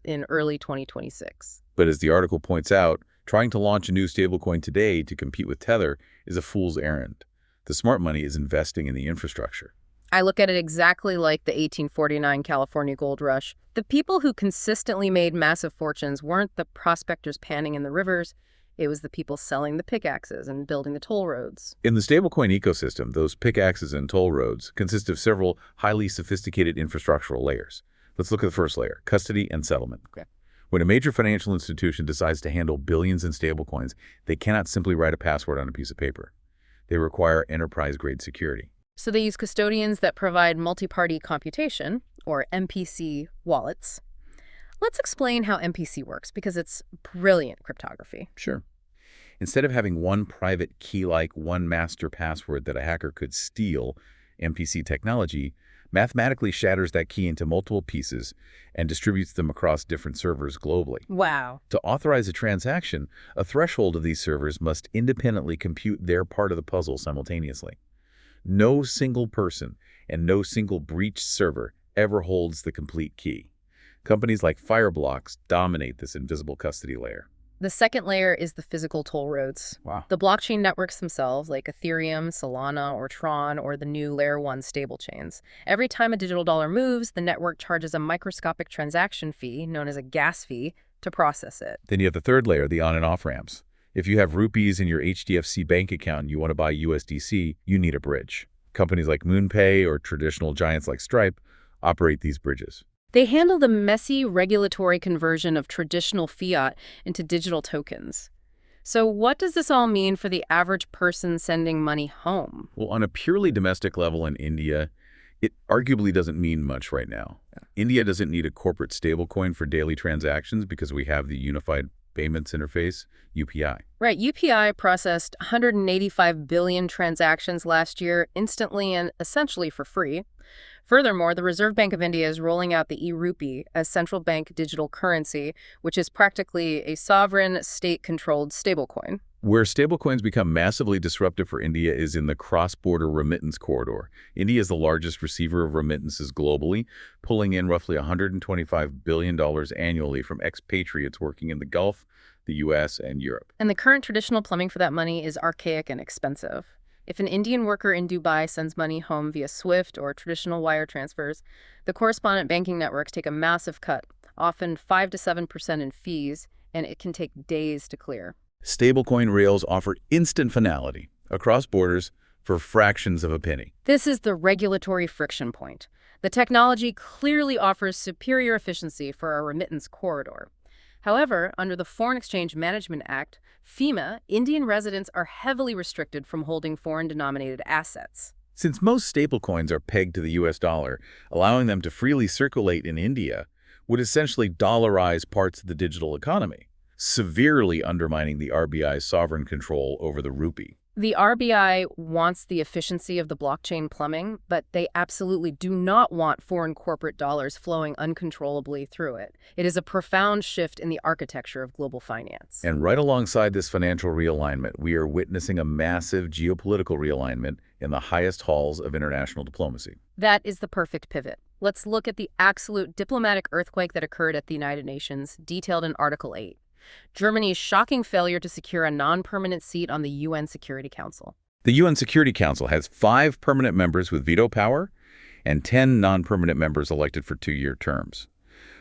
A: in early 2026.
B: But as the article points out, trying to launch a new stablecoin today to compete with Tether is a fool's errand. The smart money is investing in the infrastructure.
A: I look at it exactly like the 1849 California gold rush. The people who consistently made massive fortunes weren't the prospectors panning in the rivers. It was the people selling the pickaxes and building the toll roads.
B: In the stablecoin ecosystem, those pickaxes and toll roads consist of several highly sophisticated infrastructural layers. Let's look at the first layer, custody and settlement.
A: Okay.
B: When a major financial institution decides to handle billions in stablecoins, they cannot simply write a password on a piece of paper. They require enterprise-grade security.
A: So they use custodians that provide multi-party computation, or MPC, wallets. Let's explain how MPC works, because it's brilliant cryptography.
B: Sure. Instead of having one private key like one master password that a hacker could steal, MPC technology mathematically shatters that key into multiple pieces and distributes them across different servers globally.
A: Wow.
B: To authorize a transaction, a threshold of these servers must independently compute their part of the puzzle simultaneously. No single person and no single breached server ever holds the complete key. Companies like Fireblocks dominate this invisible custody layer.
A: The second layer is the physical toll roads.
B: Wow.
A: The blockchain networks themselves, like Ethereum, Solana, or Tron, or the new Layer 1 stablechains. Every time a digital dollar moves, the network charges a microscopic transaction fee, known as a gas fee, to process it.
B: Then you have the third layer, the on and off ramps. If you have rupees in your HDFC bank account and you want to buy USDC, you need a bridge. Companies like MoonPay or traditional giants like Stripe operate these bridges.
A: They handle the messy regulatory conversion of traditional fiat into digital tokens. So what does this all mean for the average person sending money home?
B: Well, on a purely domestic level in India, it arguably doesn't mean much right now. India doesn't need a corporate stablecoin for daily transactions because we have the Unified Payments Interface, UPI.
A: Right, UPI processed 185 billion transactions last year instantly and essentially for free. Furthermore, the Reserve Bank of India is rolling out the e-rupee as central bank digital currency, which is practically a sovereign, state-controlled stablecoin.
B: Where stablecoins become massively disruptive for India is in the cross-border remittance corridor. India is the largest receiver of remittances globally, pulling in roughly $125 billion annually from expatriates working in the Gulf, the U.S., and Europe.
A: And the current traditional plumbing for that money is archaic and expensive. If an Indian worker in Dubai sends money home via SWIFT or traditional wire transfers, the correspondent banking networks take a massive cut, often 5 to 7% in fees, and it can take days to clear.
B: Stablecoin rails offer instant finality across borders for fractions of a penny.
A: This is the regulatory friction point. The technology clearly offers superior efficiency for our remittance corridor. However, under the Foreign Exchange Management Act, FEMA, Indian residents are heavily restricted from holding foreign-denominated assets.
B: Since most stablecoins are pegged to the US dollar, allowing them to freely circulate in India would essentially dollarize parts of the digital economy, severely undermining the RBI's sovereign control over the rupee.
A: The RBI wants the efficiency of the blockchain plumbing, but they absolutely do not want foreign corporate dollars flowing uncontrollably through it. It is a profound shift in the architecture of global finance.
B: And right alongside this financial realignment, we are witnessing a massive geopolitical realignment in the highest halls of international diplomacy.
A: That is the perfect pivot. Let's look at the absolute diplomatic earthquake that occurred at the United Nations, detailed in Article 8. Germany's shocking failure to secure a non-permanent seat on the UN Security Council.
B: The UN Security Council has 5 permanent members with veto power and 10 non-permanent members elected for 2-year terms.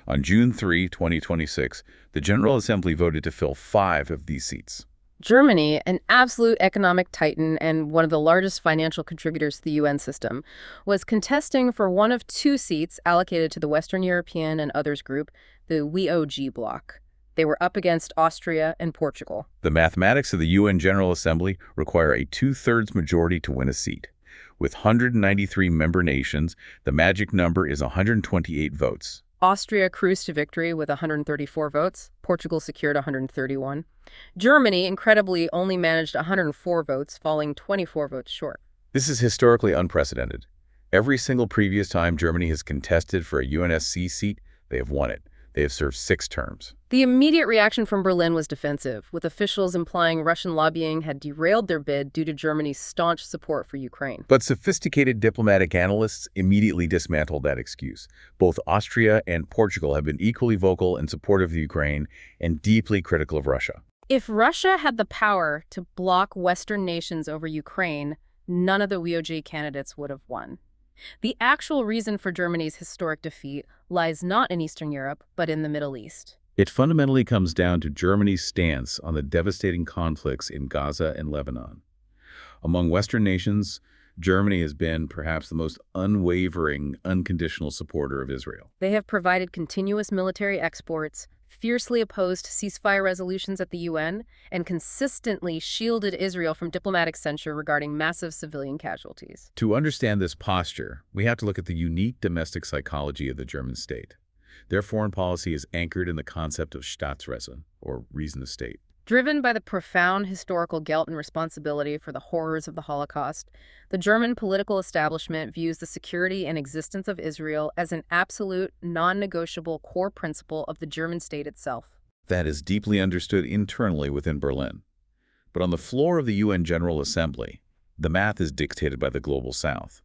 B: On June 3, 2026, the General Assembly voted to fill 5 of these seats.
A: Germany, an absolute economic titan and one of the largest financial contributors to the UN system, was contesting for one of 2 seats allocated to the Western European and Others group, the WEOG bloc. They were up against Austria and Portugal.
B: The mathematics of the UN General Assembly require a 2/3 majority to win a seat. With 193 member nations, the magic number is 128 votes.
A: Austria cruised to victory with 134 votes. Portugal secured 131. Germany, incredibly, only managed 104 votes, falling 24 votes short.
B: This is historically unprecedented. Every single previous time Germany has contested for a UNSC seat, they have won it. They have served 6 terms.
A: The immediate reaction from Berlin was defensive, with officials implying Russian lobbying had derailed their bid due to Germany's staunch support for Ukraine.
B: But sophisticated diplomatic analysts immediately dismantled that excuse. Both Austria and Portugal have been equally vocal in support of Ukraine and deeply critical of Russia.
A: If Russia had the power to block Western nations over Ukraine, none of the WEOG candidates would have won. The actual reason for Germany's historic defeat lies not in Eastern Europe, but in the Middle East.
B: It fundamentally comes down to Germany's stance on the devastating conflicts in Gaza and Lebanon. Among Western nations, Germany has been perhaps the most unwavering, unconditional supporter of Israel.
A: They have provided continuous military exports, fiercely opposed ceasefire resolutions at the UN, and consistently shielded Israel from diplomatic censure regarding massive civilian casualties.
B: To understand this posture, we have to look at the unique domestic psychology of the German state. Their foreign policy is anchored in the concept of Staatsräson, or reason of state.
A: Driven by the profound historical guilt and responsibility for the horrors of the Holocaust, the German political establishment views the security and existence of Israel as an absolute, non-negotiable core principle of the German state itself.
B: That is deeply understood internally within Berlin. But on the floor of the UN General Assembly, the math is dictated by the Global South,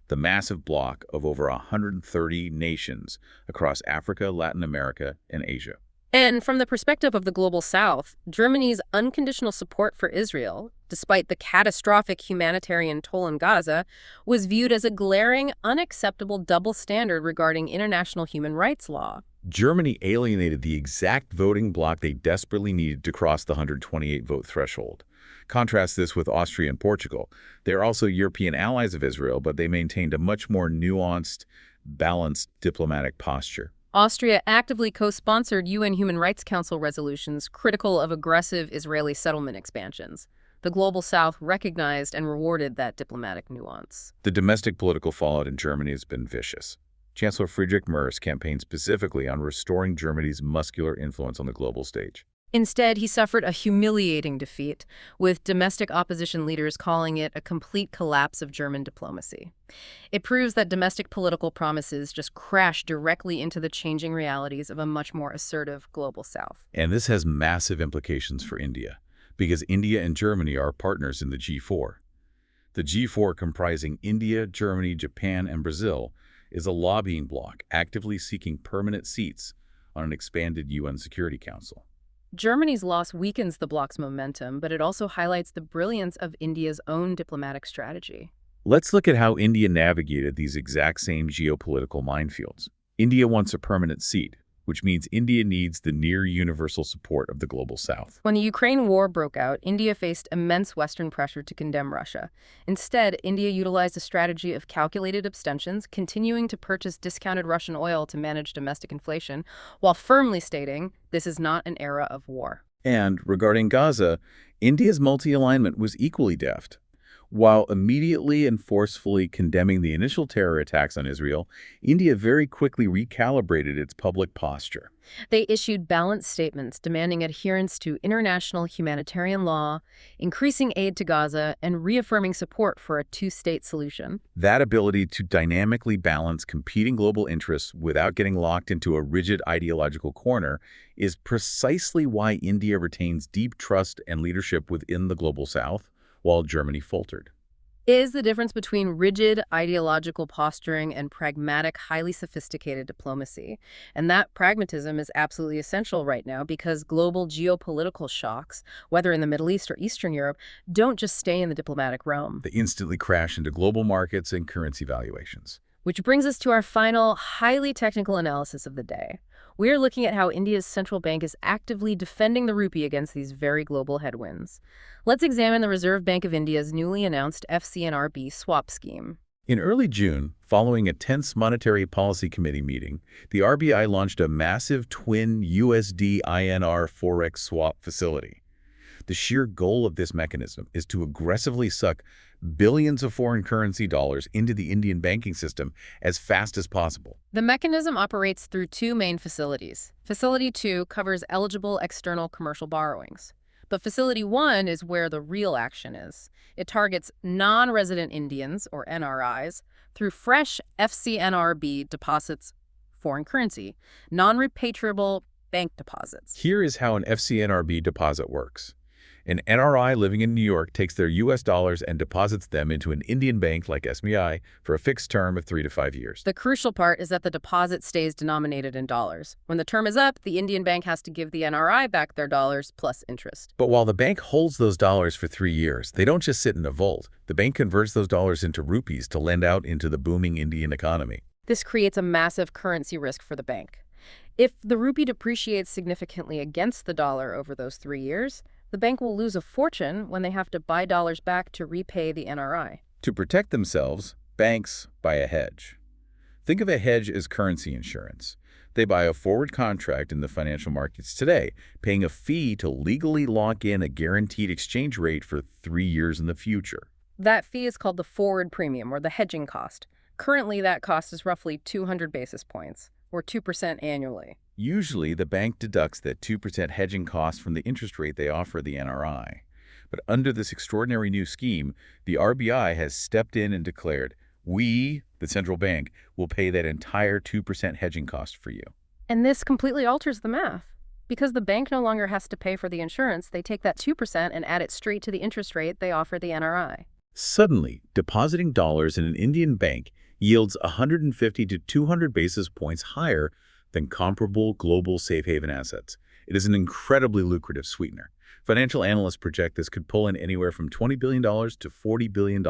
B: the massive bloc of over 130 nations across Africa, Latin America, and Asia.
A: And from the perspective of the Global South, Germany's unconditional support for Israel, despite the catastrophic humanitarian toll in Gaza, was viewed as a glaring, unacceptable double standard regarding international human rights law.
B: Germany alienated the exact voting bloc they desperately needed to cross the 128-vote threshold. Contrast this with Austria and Portugal. They are also European allies of Israel, but they maintained a much more nuanced, balanced diplomatic posture.
A: Austria actively co-sponsored UN Human Rights Council resolutions critical of aggressive Israeli settlement expansions. The Global South recognized and rewarded that diplomatic nuance.
B: The domestic political fallout in Germany has been vicious. Chancellor Friedrich Merz campaigned specifically on restoring Germany's muscular influence on the global stage.
A: Instead, he suffered a humiliating defeat, with domestic opposition leaders calling it a complete collapse of German diplomacy. It proves that domestic political promises just crash directly into the changing realities of a much more assertive global South.
B: And this has massive implications for India, because India and Germany are partners in the G4. The G4, comprising India, Germany, Japan, and Brazil, is a lobbying bloc actively seeking permanent seats on an expanded UN Security Council.
A: Germany's loss weakens the bloc's momentum, but it also highlights the brilliance of India's own diplomatic strategy.
B: Let's look at how India navigated these exact same geopolitical minefields. India wants a permanent seat, which means India needs the near-universal support of the Global South.
A: When the Ukraine war broke out, India faced immense Western pressure to condemn Russia. Instead, India utilized a strategy of calculated abstentions, continuing to purchase discounted Russian oil to manage domestic inflation, while firmly stating, this is not an era of war.
B: And regarding Gaza, India's multi-alignment was equally deft. While immediately and forcefully condemning the initial terror attacks on Israel, India very quickly recalibrated its public posture.
A: They issued balanced statements demanding adherence to international humanitarian law, increasing aid to Gaza, and reaffirming support for a two-state solution.
B: That ability to dynamically balance competing global interests without getting locked into a rigid ideological corner is precisely why India retains deep trust and leadership within the Global South, while Germany faltered.
A: Is the difference between rigid ideological posturing and pragmatic, highly sophisticated diplomacy. And that pragmatism is absolutely essential right now because global geopolitical shocks, whether in the Middle East or Eastern Europe, don't just stay in the diplomatic realm.
B: They instantly crash into global markets and currency valuations.
A: Which brings us to our final, highly technical analysis of the day. We're looking at how India's central bank is actively defending the rupee against these very global headwinds. Let's examine the Reserve Bank of India's newly announced FCNRB swap scheme.
B: In early June, following a tense Monetary Policy Committee meeting, the RBI launched a massive twin USD-INR forex swap facility. The sheer goal of this mechanism is to aggressively suck billions of foreign currency dollars into the Indian banking system as fast as possible.
A: The mechanism operates through two main facilities. Facility 2 covers eligible external commercial borrowings. But Facility 1 is where the real action is. It targets non-resident Indians, or NRIs, through fresh FCNRB deposits, foreign currency, non-repatriable bank deposits.
B: Here is how an FCNRB deposit works. An NRI living in New York takes their U.S. dollars and deposits them into an Indian bank like SBI for a fixed term of 3 to 5 years.
A: The crucial part is that the deposit stays denominated in dollars. When the term is up, the Indian bank has to give the NRI back their dollars plus interest.
B: But while the bank holds those dollars for 3 years, they don't just sit in a vault. The bank converts those dollars into rupees to lend out into the booming Indian economy.
A: This creates a massive currency risk for the bank. If the rupee depreciates significantly against the dollar over those 3 years, the bank will lose a fortune when they have to buy dollars back to repay the NRI.
B: To protect themselves, banks buy a hedge. Think of a hedge as currency insurance. They buy a forward contract in the financial markets today, paying a fee to legally lock in a guaranteed exchange rate for 3 years in the future.
A: That fee is called the forward premium, or the hedging cost. Currently, that cost is roughly 200 basis points, or 2% annually.
B: Usually, the bank deducts that 2% hedging cost from the interest rate they offer the NRI. But under this extraordinary new scheme, the RBI has stepped in and declared, we, the central bank, will pay that entire 2% hedging cost for you.
A: And this completely alters the math. Because the bank no longer has to pay for the insurance, they take that 2% and add it straight to the interest rate they offer the NRI.
B: Suddenly, depositing dollars in an Indian bank yields 150 to 200 basis points higher than comparable global safe haven assets. It is an incredibly lucrative sweetener. Financial analysts project this could pull in anywhere from $20 billion to $40 billion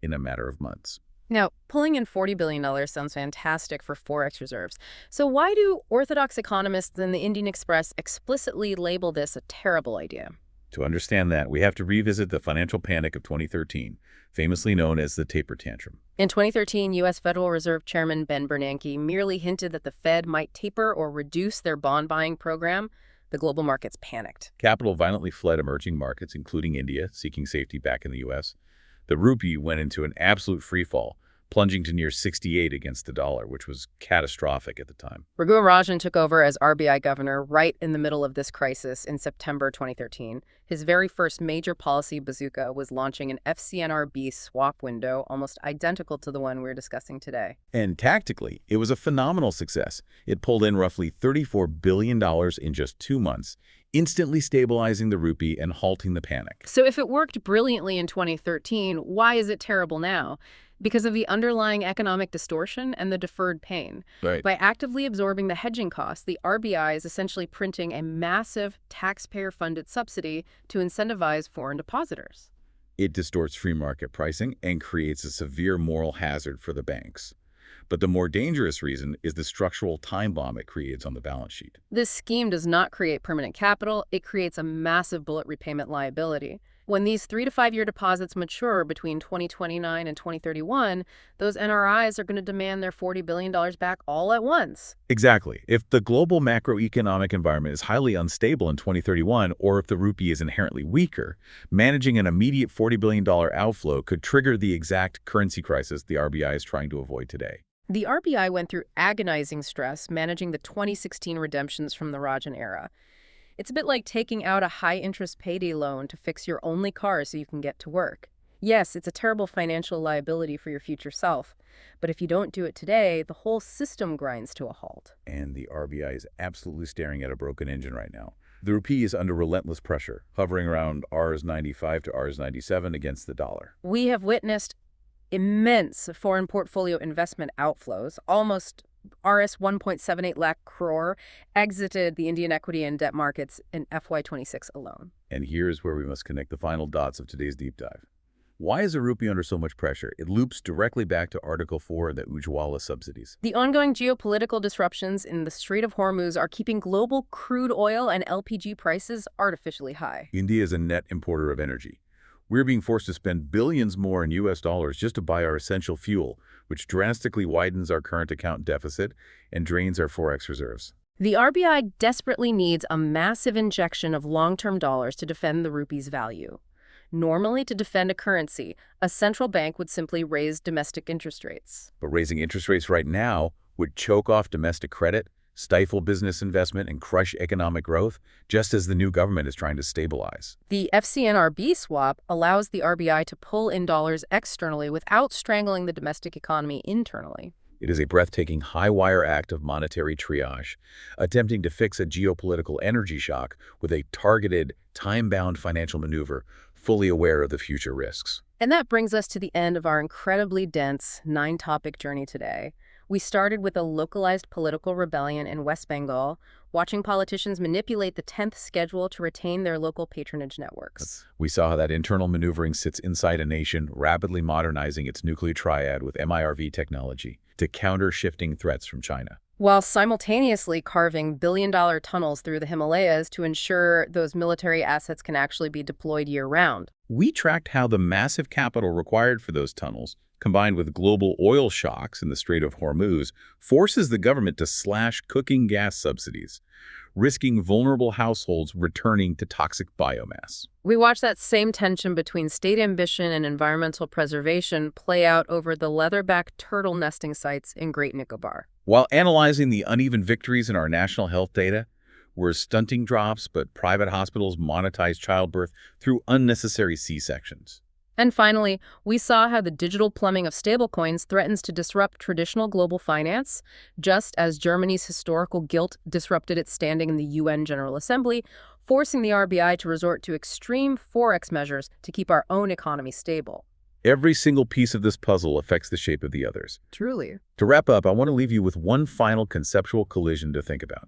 B: in a matter of months.
A: Now, pulling in $40 billion sounds fantastic for Forex reserves. So why do orthodox economists in the Indian Express explicitly label this a terrible idea?
B: To understand that, we have to revisit the financial panic of 2013, famously known as the taper tantrum.
A: In 2013, U.S. Federal Reserve Chairman Ben Bernanke merely hinted that the Fed might taper or reduce their bond buying program. The global markets panicked.
B: Capital violently fled emerging markets, including India, seeking safety back in the U.S. The rupee went into an absolute freefall, plunging to near 68 against the dollar, which was catastrophic at the time.
A: Raghu Rajan took over as RBI governor right in the middle of this crisis in September 2013. His very first major policy bazooka was launching an FCNRB swap window almost identical to the one we're discussing today.
B: And tactically, it was a phenomenal success. It pulled in roughly $34 billion in just 2 months, instantly stabilizing the rupee and halting the panic.
A: So if it worked brilliantly in 2013, why is it terrible now? Because of the underlying economic distortion and the deferred pain.
B: Right.
A: By actively absorbing the hedging costs, the RBI is essentially printing a massive taxpayer-funded subsidy to incentivize foreign depositors.
B: It distorts free market pricing and creates a severe moral hazard for the banks. But the more dangerous reason is the structural time bomb it creates on the balance sheet.
A: This scheme does not create permanent capital. It creates a massive bullet repayment liability. When these 3 to 5 year deposits mature between 2029 and 2031, those NRIs are going to demand their $40 billion back all at once.
B: Exactly. If the global macroeconomic environment is highly unstable in 2031, or if the rupee is inherently weaker, managing an immediate $40 billion outflow could trigger the exact currency crisis the RBI is trying to avoid today.
A: The RBI went through agonizing stress managing the 2016 redemptions from the Rajan era. It's a bit like taking out a high-interest payday loan to fix your only car so you can get to work. Yes, it's a terrible financial liability for your future self, but if you don't do it today, the whole system grinds to a halt.
B: And the RBI is absolutely staring at a broken engine right now. The rupee is under relentless pressure, hovering around Rs 95 to Rs 97 against the dollar.
A: We have witnessed immense foreign portfolio investment outflows. Almost Rs 1.78 lakh crore exited the Indian equity and debt markets in FY26 alone.
B: And here's where we must connect the final dots of today's deep dive. Why is the rupee under so much pressure? It loops directly back to Article 4 of the Ujwala subsidies.
A: The ongoing geopolitical disruptions in the Strait of Hormuz are keeping global crude oil and LPG prices artificially high.
B: India is a net importer of energy. We're being forced to spend billions more in U.S. dollars just to buy our essential fuel, which drastically widens our current account deficit and drains our Forex reserves.
A: The RBI desperately needs a massive injection of long-term dollars to defend the rupee's value. Normally, to defend a currency, a central bank would simply raise domestic interest rates.
B: But raising interest rates right now would choke off domestic credit, stifle business investment, and crush economic growth, just as the new government is trying to stabilize.
A: The FCNRB swap allows the RBI to pull in dollars externally without strangling the domestic economy internally.
B: It is a breathtaking high-wire act of monetary triage, attempting to fix a geopolitical energy shock with a targeted, time-bound financial maneuver, fully aware of the future risks.
A: And that brings us to the end of our incredibly dense 9-topic journey today. We started with a localized political rebellion in West Bengal, watching politicians manipulate the 10th schedule to retain their local patronage networks.
B: We saw how that internal maneuvering sits inside a nation rapidly modernizing its nuclear triad with MIRV technology to counter shifting threats from China,
A: while simultaneously carving billion-dollar tunnels through the Himalayas to ensure those military assets can actually be deployed year-round.
B: We tracked how the massive capital required for those tunnels combined with global oil shocks in the Strait of Hormuz, forces the government to slash cooking gas subsidies, risking vulnerable households returning to toxic biomass.
A: We watch that same tension between state ambition and environmental preservation play out over the leatherback turtle nesting sites in Great Nicobar.
B: While analyzing the uneven victories in our national health data, where stunting drops but private hospitals monetize childbirth through unnecessary C-sections.
A: And finally, we saw how the digital plumbing of stablecoins threatens to disrupt traditional global finance, just as Germany's historical guilt disrupted its standing in the UN General Assembly, forcing the RBI to resort to extreme forex measures to keep our own economy stable.
B: Every single piece of this puzzle affects the shape of the others.
A: Truly.
B: To wrap up, I want to leave you with one final conceptual collision to think about.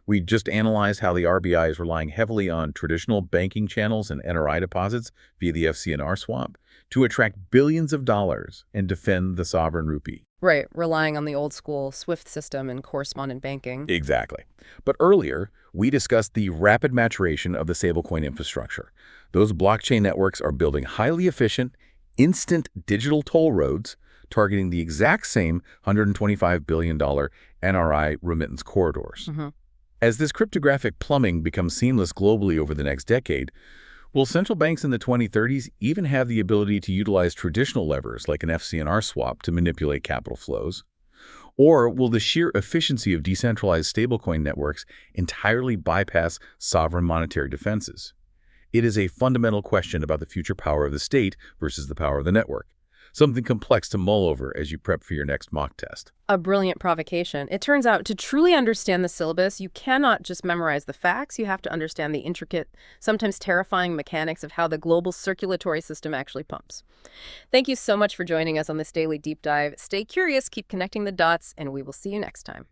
B: We just analyzed how the RBI is relying heavily on traditional banking channels and NRI deposits via the FCNR swap to attract billions of dollars and defend the sovereign rupee.
A: Right, relying on the old school SWIFT system and correspondent banking.
B: Exactly. But earlier, we discussed the rapid maturation of the stablecoin infrastructure. Those blockchain networks are building highly efficient, instant digital toll roads targeting the exact same $125 billion NRI remittance corridors. As this cryptographic plumbing becomes seamless globally over the next decade, will central banks in the 2030s even have the ability to utilize traditional levers like an FCNR swap to manipulate capital flows? Or will the sheer efficiency of decentralized stablecoin networks entirely bypass sovereign monetary defenses? It is a fundamental question about the future power of the state versus the power of the network. Something complex to mull over as you prep for your next mock test.
A: A brilliant provocation. It turns out to truly understand the syllabus, you cannot just memorize the facts. You have to understand the intricate, sometimes terrifying mechanics of how the global circulatory system actually pumps. Thank you so much for joining us on this daily deep dive. Stay curious, keep connecting the dots, and we will see you next time.